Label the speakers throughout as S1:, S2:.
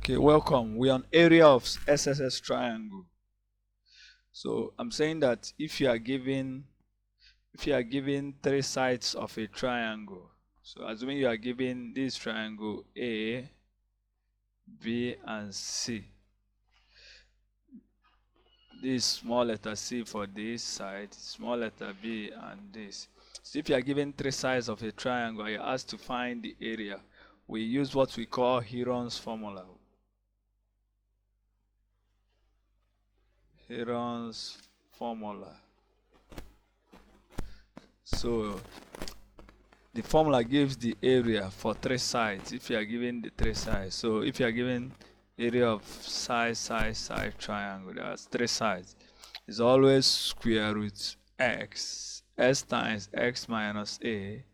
S1: Okay, welcome. We're on area of SSS triangle. So I'm saying that if you are given three sides of a triangle, so assuming you are given this triangle A, B, and C. This small letter C for this side, small letter B, and this. So if you are given three sides of a triangle, you're asked to find the area. We use what we call Heron's formula. Heron's formula. So the formula gives the area for three sides if you are given the three sides. So if you are given area of side triangle, that's three sides, it's always square root x times x minus a,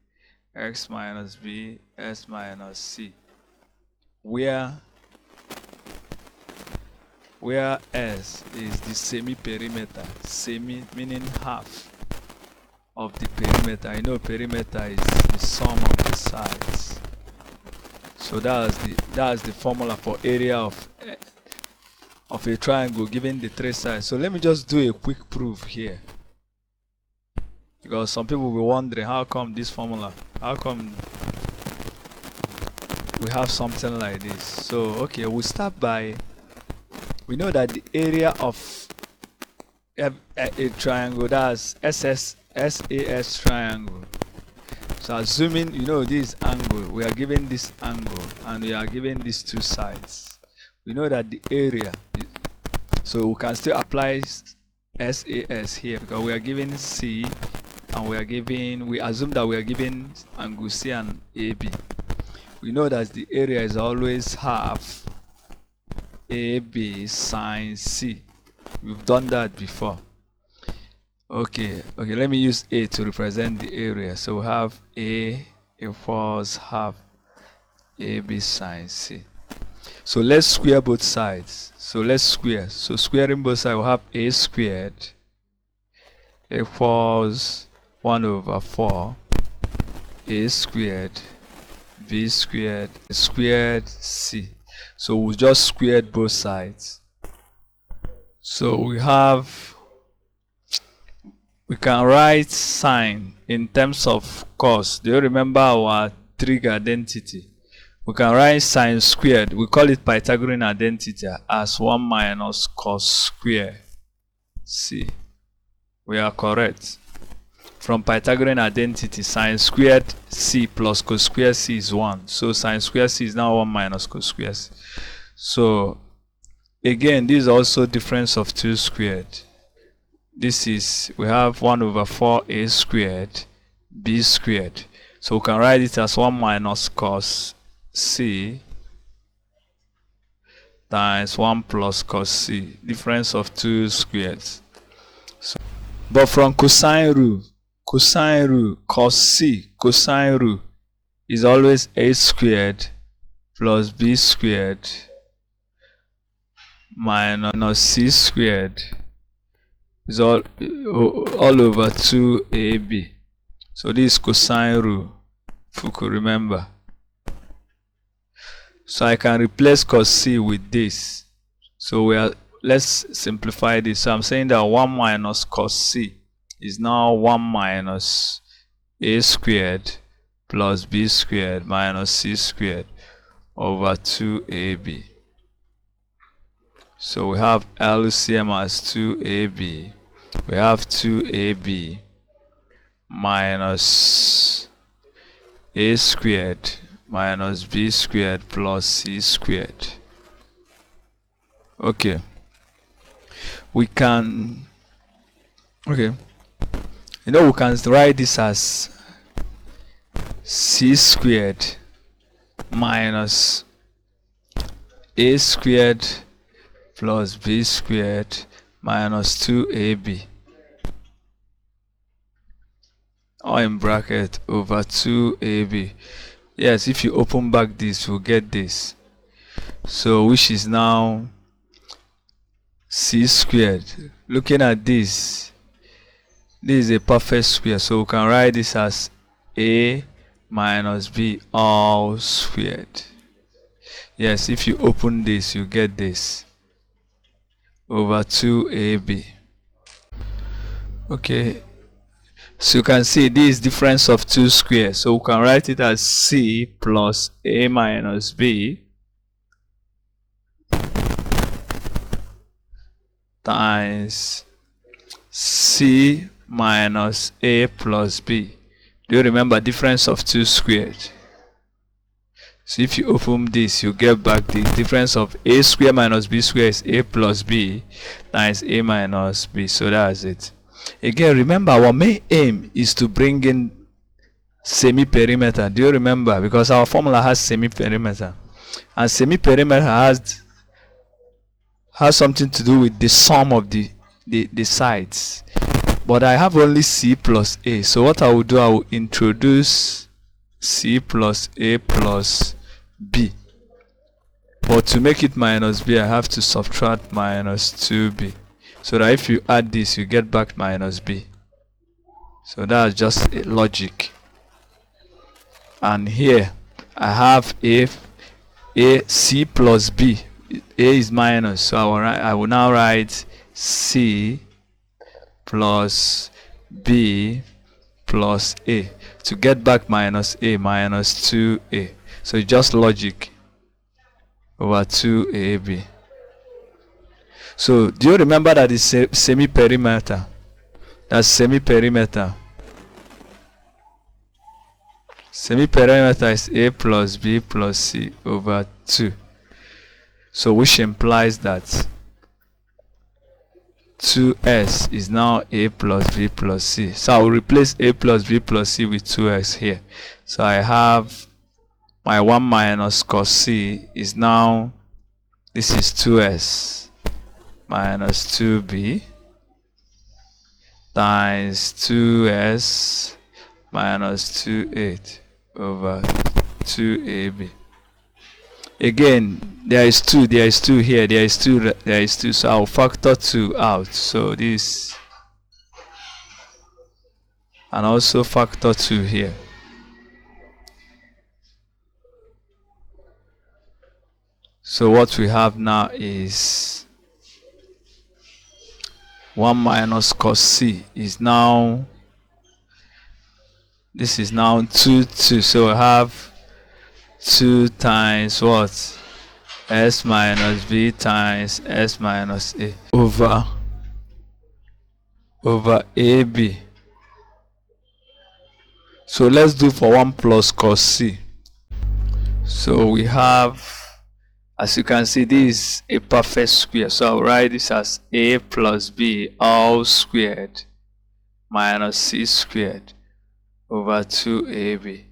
S1: x minus b, s minus c, where s is the semi-perimeter, semi meaning half of the perimeter. You know, perimeter is the sum of the sides. So that's the formula for area of a triangle given the three sides. So let me just do a quick proof here, because some people will be wondering, how come this formula, how come we have something like this? So okay, we'll start by, we know that the area of a triangle, that's SAS triangle. So assuming you know this angle, we are given this angle and we are given these two sides, we know that the area is, so we can still apply SAS here because we are given C and we assume that we are given angle C and AB. We know that the area is always half AB sine C. We've done that before. Okay, let me use A to represent the area. So we have A equals half AB sine C. So let's square both sides. So let's square. So squaring both sides, we'll have A squared equals 1 over 4 A squared B squared squared C. So we just squared both sides. So we can write sine in terms of cos. Do you remember our trig identity? We can write sine squared, we call it Pythagorean identity, as 1 minus cos square C. We are correct. From Pythagorean identity, sine squared C plus cos square C is 1. So sine squared C is now 1 minus cos square C. So again, this is also difference of 2 squared. This is, we have 1 over 4 A squared B squared. So we can write it as 1 minus cos C times 1 plus cos C, difference of 2 squares. So, but from cosine rule, cos C, cosine rule is always A squared plus B squared minus C squared is all over 2AB. So this is cosine rule, if you could remember. So I can replace cos C with this. So let's simplify this. So I'm saying that 1 minus cos C is now 1 minus A squared plus B squared minus C squared over 2AB. So we have LCM as 2AB. We have 2AB minus A squared minus B squared plus C squared. Okay. We can write this as C squared minus A squared plus B squared minus 2AB, or in bracket over 2AB. Yes, if you open back this, we'll get this. So which is now C squared. Looking at this is a perfect square, so we can write this as A minus B all squared. Yes, if you open this, you get this over 2ab. Okay, so you can see this difference of 2 squares. So we can write it as c plus a minus b times c minus a plus b. Do you remember difference of 2 squared? So if you open this, you get back the difference of a square minus b square is a plus b times a minus b. So that's it. Again, remember our main aim is to bring in semi-perimeter. Do you remember? Because our formula has semi-perimeter. And semi-perimeter has something to do with the sum of the sides. But I have only c plus a. So what I will do, I will introduce c plus a plus b. But to make it minus b, I have to subtract minus 2b. So that if you add this, you get back minus b. So that's just a logic. And here I have a c plus b. A is minus, so I will now write c plus b plus a to get back minus a minus 2a. So it's just logic over 2ab. So do you remember that it's semi-perimeter? That's semi-perimeter. Semi-perimeter is a plus b plus c over 2. So which implies that 2s is now a plus b plus c. So I will replace a plus b plus c with 2s here. So I have my 1 minus cos c is now, this is 2s minus 2b times 2s minus 2/8 over 2ab. Again, there is 2 here, there is 2, so I'll factor 2 out. So this, and also factor 2 here. So what we have now is 1 minus cos c is now, this is now 2, so I have 2 times what? S minus b times s minus a over ab. So let's do for 1 plus cos c. So we have, as you can see, this is a perfect square. So I'll write this as a plus b all squared minus c squared over 2ab,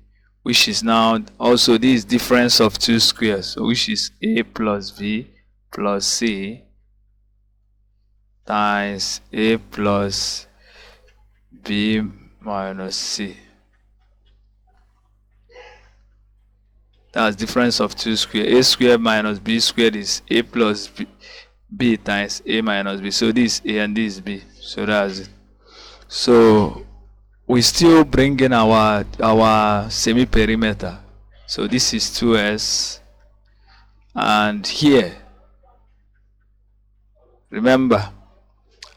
S1: which is now also this difference of 2 squares, so which is a plus b plus c times a plus b minus c. That's difference of 2 squared. A squared minus b squared is a plus b times a minus b. So this is a and this is b. So that's it. So we still bring in our semi-perimeter. So this is 2s, and here, remember,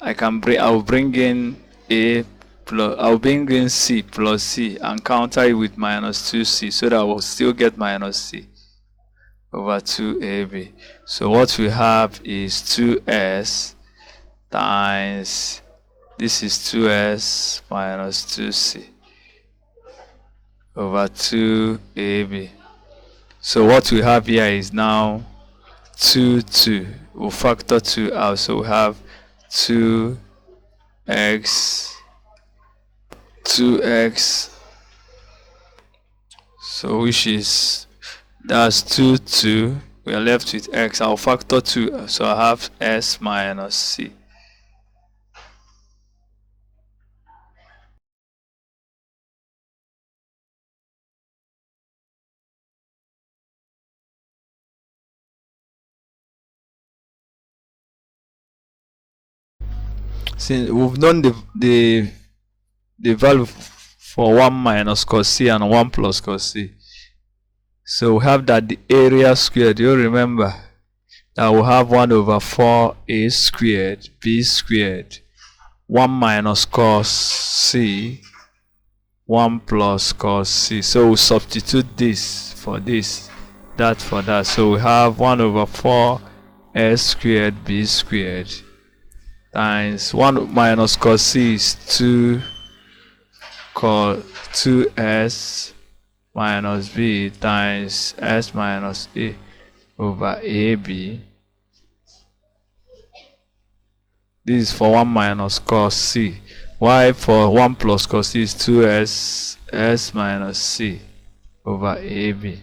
S1: I'll bring in a plus, I'll bring in c plus c and counter it with minus 2c, so that I will still get minus c over 2ab. So what we have is 2s times, this is 2s minus 2c over 2ab. So what we have here is now 2. We'll factor 2 out, so we have 2x, so which is, that's 2. We are left with x. I'll factor 2, so I have s minus c. Since we've known the value for 1 minus cos c and 1 plus cos c, So we have that the area squared, you remember that we have 1 over 4a squared b squared 1 minus cos c 1 plus cos c. So we substitute this for this, that for that. So we have 1 over 4 s squared b squared times 1 minus cos c is 2 cos 2s minus b times s minus a over ab. This is for 1 minus cos c. Y for 1 plus cos c is 2s s minus c over ab.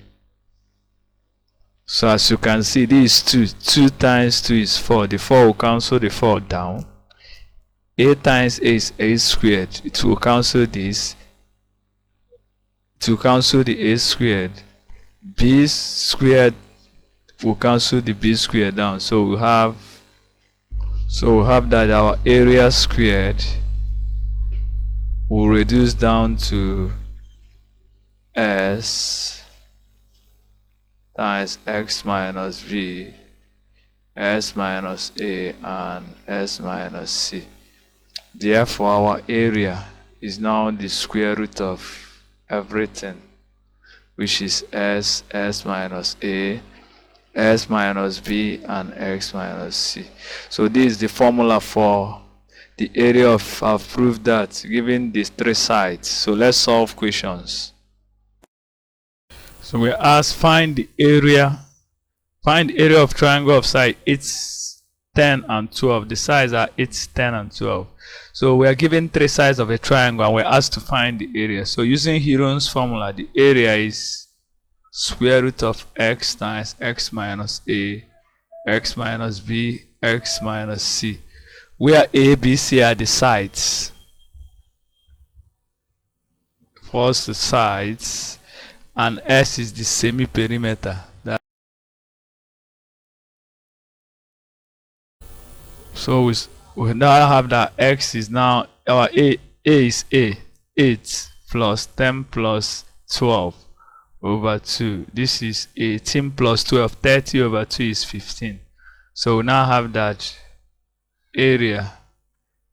S1: So as you can see, this is 2 times 2 is 4. The 4 will cancel the 4 down. A times a is a squared. It will cancel this. To cancel the a squared. B squared will cancel the b squared down. So we have that our area squared will reduce down to s times x minus b, s minus a, and s minus c. Therefore, our area is now the square root of everything, which is s minus a, s minus b, and x minus c. So this is the formula for the area of, I've proved that given these 3 sides. So let's solve questions. So we ask find the area of triangle of side 8, 10, and 12. The sides are 8, 10, and 12. So we are given 3 sides of a triangle and we're asked to find the area. So using Heron's formula, the area is square root of x times x minus a, x minus b, x minus c, where a, b, c are the sides. First the sides, and s is the semi-perimeter. So we now have that x is now our a is 8 plus 10 plus 12 over 2. This is 18 plus 12, 30 over 2 is 15. So we now have that area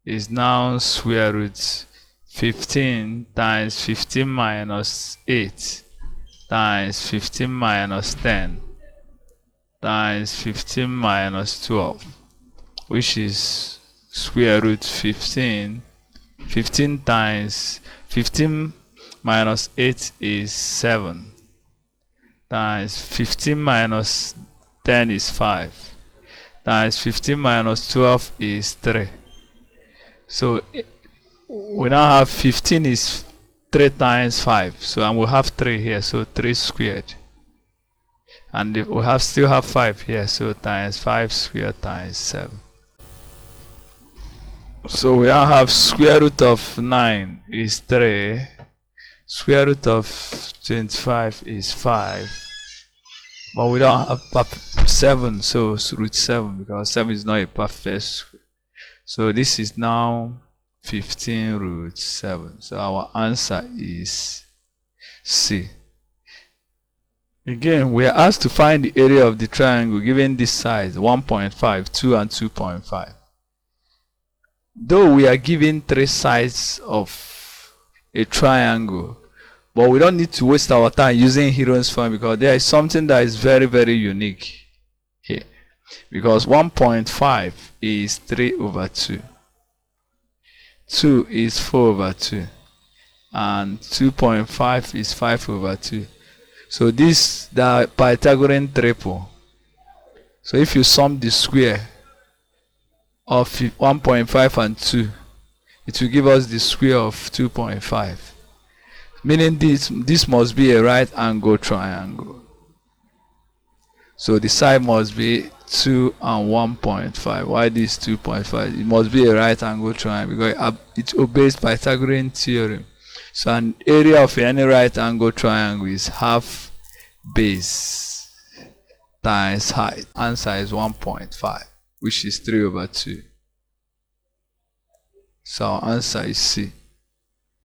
S1: is now square root 15 times 15 minus 8 times 15 minus 10 times 15 minus 12, which is square root 15. 15 times 15 minus 8 is 7 times 15 minus 10 is 5 times 15 minus 12 is 3. So we now have 15 is 3 times 5. So and we'll have 3 here, so 3 squared. And we still have 5 here, so times 5 squared times 7. So we now have square root of 9 is 3. Square root of 25 is 5. But we don't have 7, so it's root 7 because 7 is not a perfect square. So this is now 15 root 7. So our answer is C. Again, we are asked to find the area of the triangle given this size 1.5, 2, and 2.5. Though we are given 3 sides of a triangle, but we don't need to waste our time using Heron's formula because there is something that is very, very unique here. Because 1.5 is 3 over 2. 2 is 4 over 2. And 2.5 is 5 over 2. So this the Pythagorean triple. So if you sum the square of 1.5 and 2, it will give us the square of 2.5. Meaning this must be a right angle triangle. So the side must be 2 and 1.5. Why this 2.5? It must be a right angle triangle because it obeys Pythagorean theorem. So an area of any right angle triangle is half base times height. Answer is 1.5, which is 3 over 2. So our answer is C.